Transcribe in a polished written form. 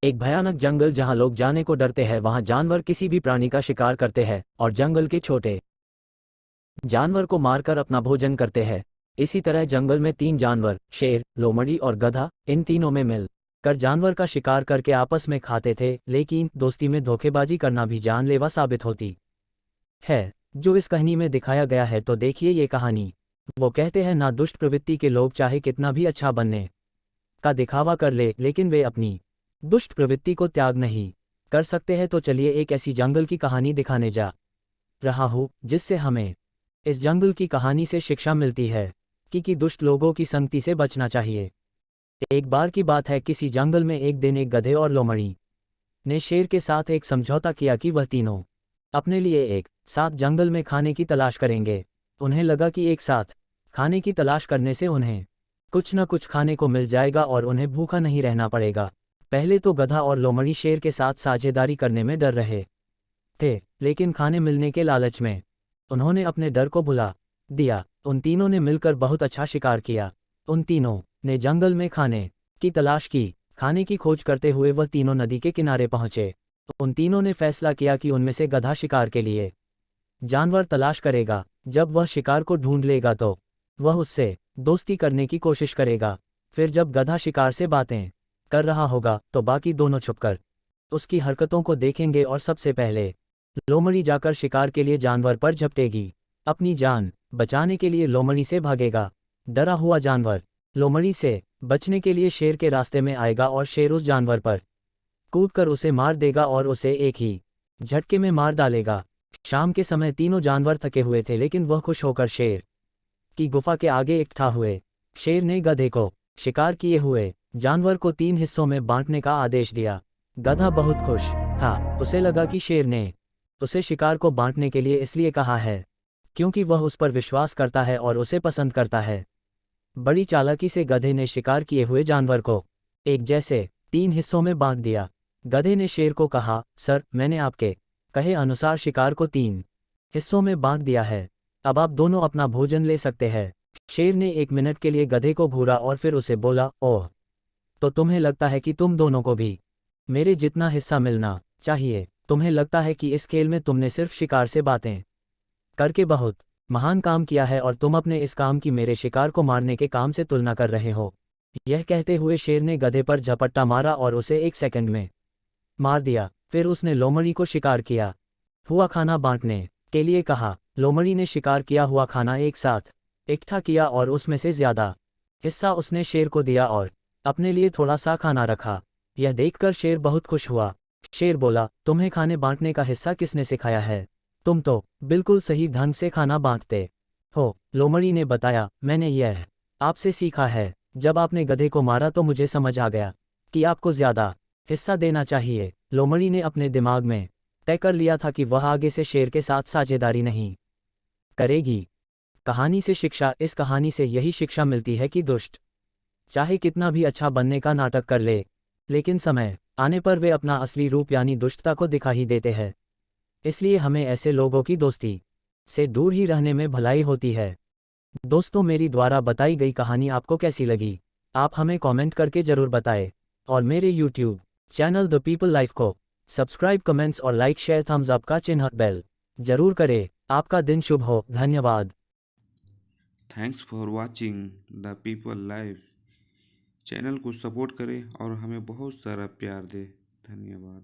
एक भयानक जंगल जहां लोग जाने को डरते हैं। वहां जानवर किसी भी प्राणी का शिकार करते हैं और जंगल के छोटे जानवर को मारकर अपना भोजन करते हैं। इसी तरह जंगल में 3 जानवर, शेर, लोमड़ी और गधा, इन तीनों में मिल कर जानवर का शिकार करके आपस में खाते थे। लेकिन दोस्ती में धोखेबाजी करना भी जानलेवा साबित होती है, जो इस कहानी में दिखाया गया है। तो देखिए ये कहानी। वो कहते हैं ना, दुष्ट प्रवृत्ति के लोग चाहे कितना भी अच्छा बनने का दिखावा कर ले, लेकिन वे अपनी दुष्ट प्रवृत्ति को त्याग नहीं कर सकते हैं। तो चलिए एक ऐसी जंगल की कहानी दिखाने जा रहा हूँ जिससे हमें इस जंगल की कहानी से शिक्षा मिलती है कि दुष्ट लोगों की संगति से बचना चाहिए। एक बार की बात है, किसी जंगल में एक दिन एक गधे और लोमड़ी ने शेर के साथ एक समझौता किया कि वह तीनों अपने लिए एक साथ जंगल में खाने की तलाश करेंगे। उन्हें लगा कि एक साथ खाने की तलाश करने से उन्हें कुछ न कुछ खाने को मिल जाएगा और उन्हें भूखा नहीं रहना पड़ेगा। पहले तो गधा और लोमड़ी शेर के साथ साझेदारी करने में डर रहे थे, लेकिन खाने मिलने के लालच में उन्होंने अपने डर को भुला दिया। उन तीनों ने मिलकर बहुत अच्छा शिकार किया। उन तीनों ने जंगल में खाने की तलाश की। खाने की खोज करते हुए वह तीनों नदी के किनारे पहुंचे। उन तीनों ने फैसला किया कि उनमें से गधा शिकार के लिए जानवर तलाश करेगा। जब वह शिकार को ढूंढ लेगा तो वह उससे दोस्ती करने की कोशिश करेगा। फिर जब गधा शिकार से बातें कर रहा होगा तो बाकी दोनों छुपकर उसकी हरकतों को देखेंगे और सबसे पहले लोमड़ी जाकर शिकार के लिए जानवर पर झपटेगी। अपनी जान बचाने के लिए लोमड़ी से भागेगा। डरा हुआ जानवर लोमड़ी से बचने के लिए शेर के रास्ते में आएगा और शेर उस जानवर पर कूदकर उसे मार देगा और उसे एक ही झटके में मार डालेगा। शाम के समय तीनों जानवर थके हुए थे, लेकिन वह खुश होकर शेर की गुफा के आगे इकट्ठा हुए। शेर ने गधे को शिकार किए हुए जानवर को 3 हिस्सों में बांटने का आदेश दिया। गधा बहुत खुश था। उसे लगा कि शेर ने उसे शिकार को बांटने के लिए इसलिए कहा है क्योंकि वह उस पर विश्वास करता है और उसे पसंद करता है। बड़ी चालाकी से गधे ने शिकार किए हुए जानवर को एक जैसे 3 हिस्सों में बांट दिया। गधे ने शेर को कहा, सर, मैंने आपके कहे अनुसार शिकार को 3 हिस्सों में बांट दिया है। अब आप दोनों अपना भोजन ले सकते हैं। शेर ने 1 मिनट के लिए गधे को घूरा और फिर उसे बोला, ओह, तो तुम्हें लगता है कि तुम दोनों को भी मेरे जितना हिस्सा मिलना चाहिए? तुम्हें लगता है कि इस खेल में तुमने सिर्फ शिकार से बातें करके बहुत महान काम किया है और तुम अपने इस काम की मेरे शिकार को मारने के काम से तुलना कर रहे हो? यह कहते हुए शेर ने गधे पर झपट्टा मारा और उसे 1 सेकंड में मार दिया। फिर उसने लोमड़ी को शिकार किया हुआ खाना बांटने के लिए कहा। लोमड़ी ने शिकार किया हुआ खाना एक साथ इकट्ठा किया और उसमें से ज्यादा हिस्सा उसने शेर को दिया और अपने लिए थोड़ा सा खाना रखा। यह देखकर शेर बहुत खुश हुआ। शेर बोला, तुम्हें खाने बांटने का हिस्सा किसने सिखाया है? तुम तो बिल्कुल सही ढंग से खाना बांटते हो। लोमड़ी ने बताया, मैंने यह आपसे सीखा है। जब आपने गधे को मारा तो मुझे समझ आ गया कि आपको ज्यादा हिस्सा देना चाहिए। लोमड़ी ने अपने दिमाग में तय कर लिया था कि वह आगे से शेर के साथ साझेदारी नहीं करेगी। कहानी से शिक्षा। इस कहानी से यही शिक्षा मिलती है कि दुष्ट चाहे कितना भी अच्छा बनने का नाटक कर ले, लेकिन समय आने पर वे अपना असली रूप यानी दुष्टता को दिखा ही देते हैं। इसलिए हमें ऐसे लोगों की दोस्ती से दूर ही रहने में भलाई होती है। दोस्तों, मेरी द्वारा बताई गई कहानी आपको कैसी लगी? आप हमें कमेंट करके जरूर बताएं और मेरे YouTube channel the people life को सब्सक्राइब, कमेंट्स और लाइक, शेयर, थम्स अप का चिन्ह बेल जरूर करें। आपका दिन शुभ हो। धन्यवाद। Thanks for watching the people live. Channel को सपोर्ट करें और हमें बहुत सारा प्यार दें। धन्यवाद।